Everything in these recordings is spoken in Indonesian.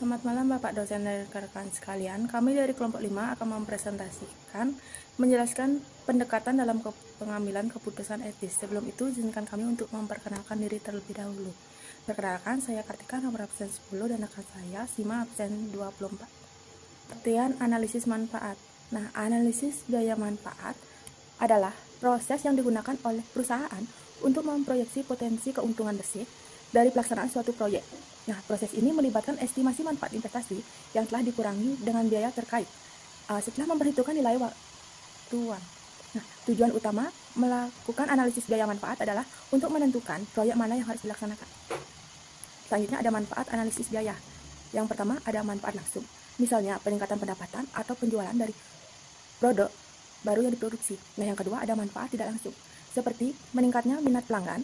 Selamat malam Bapak dosen dan rekan-rekan sekalian. Kami dari kelompok 5 akan menjelaskan pendekatan dalam pengambilan keputusan etis. Sebelum itu, izinkan kami untuk memperkenalkan diri terlebih dahulu. Perkenalkan, saya Kartika, nomor absen 10, dan rekan saya Sima, absen 24. Pengertian analisis manfaat. Nah, analisis biaya manfaat adalah proses yang digunakan oleh perusahaan untuk memproyeksi potensi keuntungan bersih dari pelaksanaan suatu proyek. Nah, proses ini melibatkan estimasi manfaat investasi yang telah dikurangi dengan biaya terkait setelah memperhitungkan nilai waktuan. Nah, tujuan utama melakukan analisis biaya manfaat adalah untuk menentukan proyek mana yang harus dilaksanakan. Selanjutnya ada manfaat analisis biaya. Yang pertama ada manfaat langsung, misalnya peningkatan pendapatan atau penjualan dari produk baru yang diproduksi. Nah, yang kedua ada manfaat tidak langsung, seperti meningkatnya minat pelanggan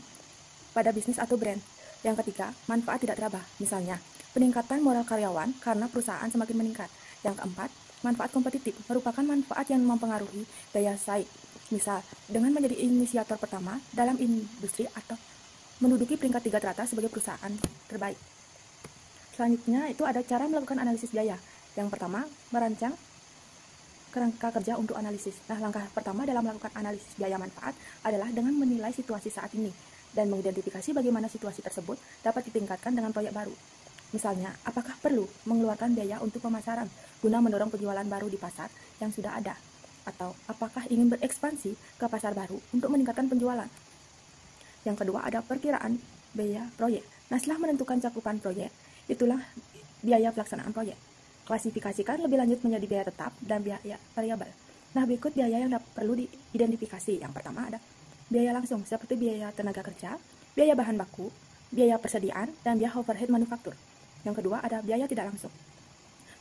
pada bisnis atau brand. Yang ketiga, manfaat tidak teraba, misalnya peningkatan moral karyawan karena perusahaan semakin meningkat. Yang keempat, manfaat kompetitif merupakan manfaat yang mempengaruhi daya saing, misal dengan menjadi inisiator pertama dalam industri atau menduduki peringkat 3 teratas sebagai perusahaan terbaik. Selanjutnya itu ada cara melakukan analisis biaya. Yang pertama, merancang kerangka kerja untuk analisis. Nah, langkah pertama dalam melakukan analisis biaya manfaat adalah dengan menilai situasi saat ini dan mengidentifikasi bagaimana situasi tersebut dapat ditingkatkan dengan proyek baru. Misalnya, apakah perlu mengeluarkan biaya untuk pemasaran guna mendorong penjualan baru di pasar yang sudah ada? Atau apakah ingin berekspansi ke pasar baru untuk meningkatkan penjualan? Yang kedua, ada perkiraan biaya proyek. Nah, setelah menentukan cakupan proyek, itulah biaya pelaksanaan proyek. Klasifikasikan lebih lanjut menjadi biaya tetap dan biaya variabel. Nah, berikut biaya yang perlu diidentifikasi. Yang pertama ada biaya langsung, seperti biaya tenaga kerja, biaya bahan baku, biaya persediaan, dan biaya overhead manufaktur. Yang kedua ada biaya tidak langsung,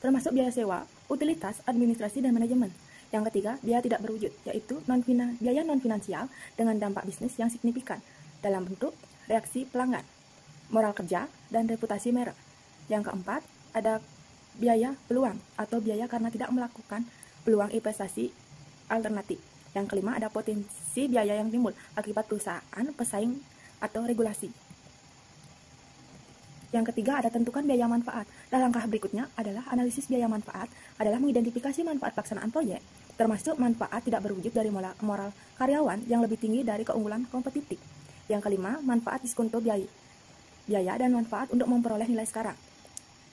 termasuk biaya sewa, utilitas, administrasi, dan manajemen. Yang ketiga, biaya tidak berwujud, yaitu biaya non-finansial dengan dampak bisnis yang signifikan dalam bentuk reaksi pelanggan, moral kerja, dan reputasi merek. Yang keempat, ada biaya peluang atau biaya karena tidak melakukan peluang investasi alternatif. Yang kelima, ada potensi biaya yang timbul akibat perusahaan, pesaing, atau regulasi. Yang ketiga, ada tentukan biaya manfaat. Dan langkah berikutnya adalah analisis biaya manfaat adalah mengidentifikasi manfaat pelaksanaan proyek, termasuk manfaat tidak berwujud dari moral karyawan yang lebih tinggi dari keunggulan kompetitif. Yang kelima, manfaat diskonto biaya dan manfaat untuk memperoleh nilai sekarang.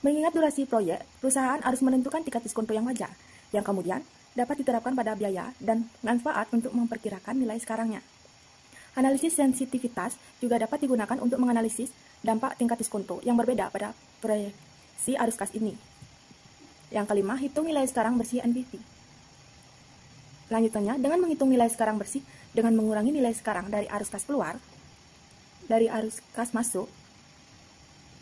Mengingat durasi proyek, perusahaan harus menentukan tingkat diskonto yang wajar, yang kemudian dapat diterapkan pada biaya dan manfaat untuk memperkirakan nilai sekarangnya. Analisis sensitivitas juga dapat digunakan untuk menganalisis dampak tingkat diskonto yang berbeda pada proyeksi arus kas ini. Yang kelima, hitung nilai sekarang bersih NPV. Selanjutnya, dengan menghitung nilai sekarang bersih dengan mengurangi nilai sekarang dari arus kas keluar, dari arus kas masuk.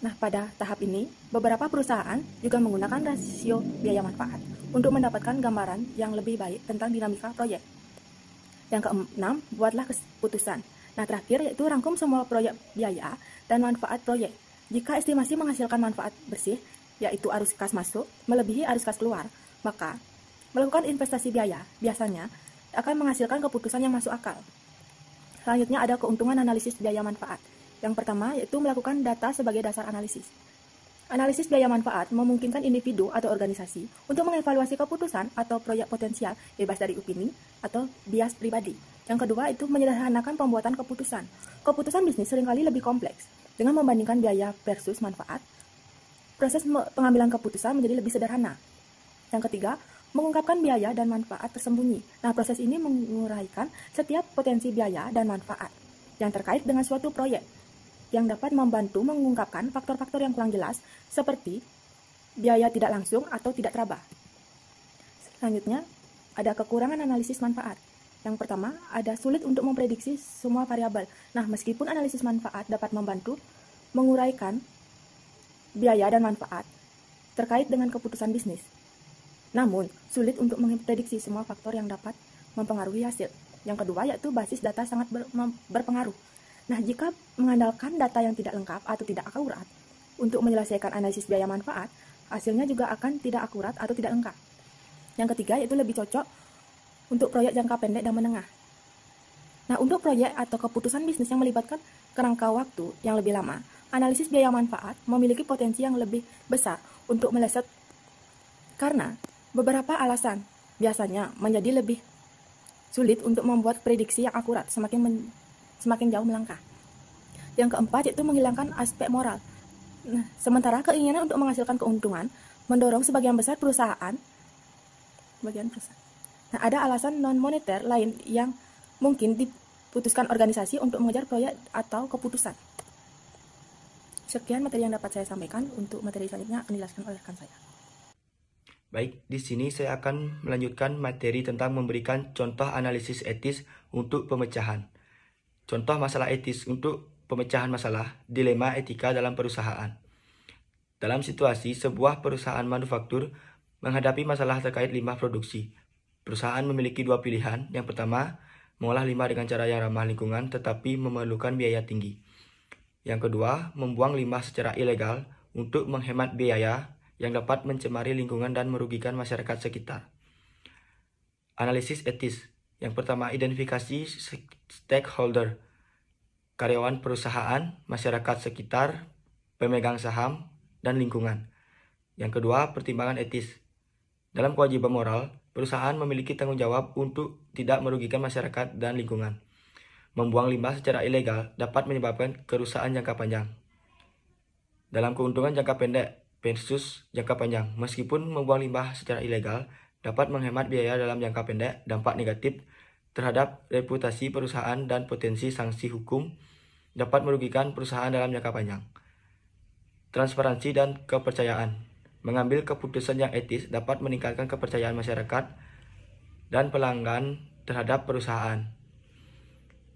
Nah, pada tahap ini, beberapa perusahaan juga menggunakan rasio biaya manfaat untuk mendapatkan gambaran yang lebih baik tentang dinamika proyek. Yang keenam, buatlah keputusan. Nah, terakhir yaitu rangkum semua proyek biaya dan manfaat proyek. Jika estimasi menghasilkan manfaat bersih, yaitu arus kas masuk, melebihi arus kas keluar, maka melakukan investasi biaya biasanya akan menghasilkan keputusan yang masuk akal. Selanjutnya ada keuntungan analisis biaya manfaat. Yang pertama yaitu melakukan data sebagai dasar analisis. Analisis biaya manfaat memungkinkan individu atau organisasi untuk mengevaluasi keputusan atau proyek potensial bebas dari opini atau bias pribadi. Yang kedua itu menyederhanakan pembuatan keputusan. Keputusan bisnis seringkali lebih kompleks. Dengan membandingkan biaya versus manfaat, proses pengambilan keputusan menjadi lebih sederhana. Yang ketiga, mengungkapkan biaya dan manfaat tersembunyi. Nah, proses ini menguraikan setiap potensi biaya dan manfaat yang terkait dengan suatu proyek, yang dapat membantu mengungkapkan faktor-faktor yang kurang jelas seperti biaya tidak langsung atau tidak teraba. Selanjutnya, ada kekurangan analisis manfaat. Yang pertama, ada sulit untuk memprediksi semua variabel. Nah, meskipun analisis manfaat dapat membantu menguraikan biaya dan manfaat terkait dengan keputusan bisnis, namun sulit untuk memprediksi semua faktor yang dapat mempengaruhi hasil. Yang kedua, yaitu basis data sangat berpengaruh. Nah, jika mengandalkan data yang tidak lengkap atau tidak akurat untuk menyelesaikan analisis biaya manfaat, hasilnya juga akan tidak akurat atau tidak lengkap. Yang ketiga, yaitu lebih cocok untuk proyek jangka pendek dan menengah. Nah, untuk proyek atau keputusan bisnis yang melibatkan kerangka waktu yang lebih lama, analisis biaya manfaat memiliki potensi yang lebih besar untuk meleset karena beberapa alasan. Biasanya menjadi lebih sulit untuk membuat prediksi yang akurat semakin jauh melangkah. Yang keempat yaitu menghilangkan aspek moral. Nah, sementara keinginan untuk menghasilkan keuntungan mendorong sebagian besar perusahaan. Nah, ada alasan non-moneter lain yang mungkin diputuskan organisasi untuk mengejar proyek atau keputusan. Sekian materi yang dapat saya sampaikan. Untuk materi selanjutnya akan dijelaskan oleh rekan saya. Baik, di sini saya akan melanjutkan materi tentang memberikan contoh analisis etis untuk pemecahan. Contoh masalah etis untuk pemecahan masalah, dilema etika dalam perusahaan. Dalam situasi sebuah perusahaan manufaktur menghadapi masalah terkait limbah produksi, perusahaan memiliki dua pilihan. Yang pertama, mengolah limbah dengan cara yang ramah lingkungan tetapi memerlukan biaya tinggi. Yang kedua, membuang limbah secara ilegal untuk menghemat biaya yang dapat mencemari lingkungan dan merugikan masyarakat sekitar. Analisis etis. Yang pertama, identifikasi stakeholder, karyawan perusahaan, masyarakat sekitar, pemegang saham, dan lingkungan. Yang kedua, pertimbangan etis. Dalam kewajiban moral, perusahaan memiliki tanggung jawab untuk tidak merugikan masyarakat dan lingkungan. Membuang limbah secara ilegal dapat menyebabkan kerusakan jangka panjang. Dalam keuntungan jangka pendek versus jangka panjang, meskipun membuang limbah secara ilegal dapat menghemat biaya dalam jangka pendek, dampak negatif terhadap reputasi perusahaan dan potensi sanksi hukum dapat merugikan perusahaan dalam jangka panjang. Transparansi dan kepercayaan. Mengambil keputusan yang etis dapat meningkatkan kepercayaan masyarakat dan pelanggan terhadap perusahaan.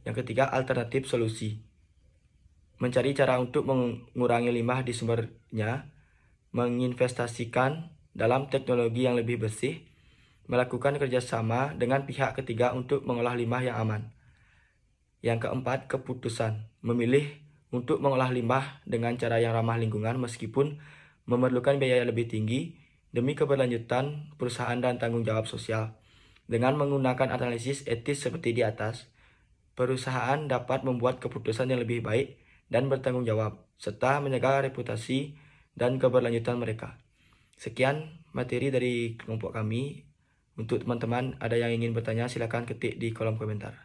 Yang ketiga, alternatif solusi. Mencari cara untuk mengurangi limbah di sumbernya, menginvestasikan dalam teknologi yang lebih bersih, melakukan kerjasama dengan pihak ketiga untuk mengolah limbah yang aman. Yang keempat, keputusan. Memilih untuk mengolah limbah dengan cara yang ramah lingkungan meskipun memerlukan biaya lebih tinggi demi keberlanjutan perusahaan dan tanggung jawab sosial. Dengan menggunakan analisis etis seperti di atas, perusahaan dapat membuat keputusan yang lebih baik dan bertanggung jawab, serta menjaga reputasi dan keberlanjutan mereka. Sekian materi dari kelompok kami. Untuk teman-teman ada yang ingin bertanya, silakan ketik di kolom komentar.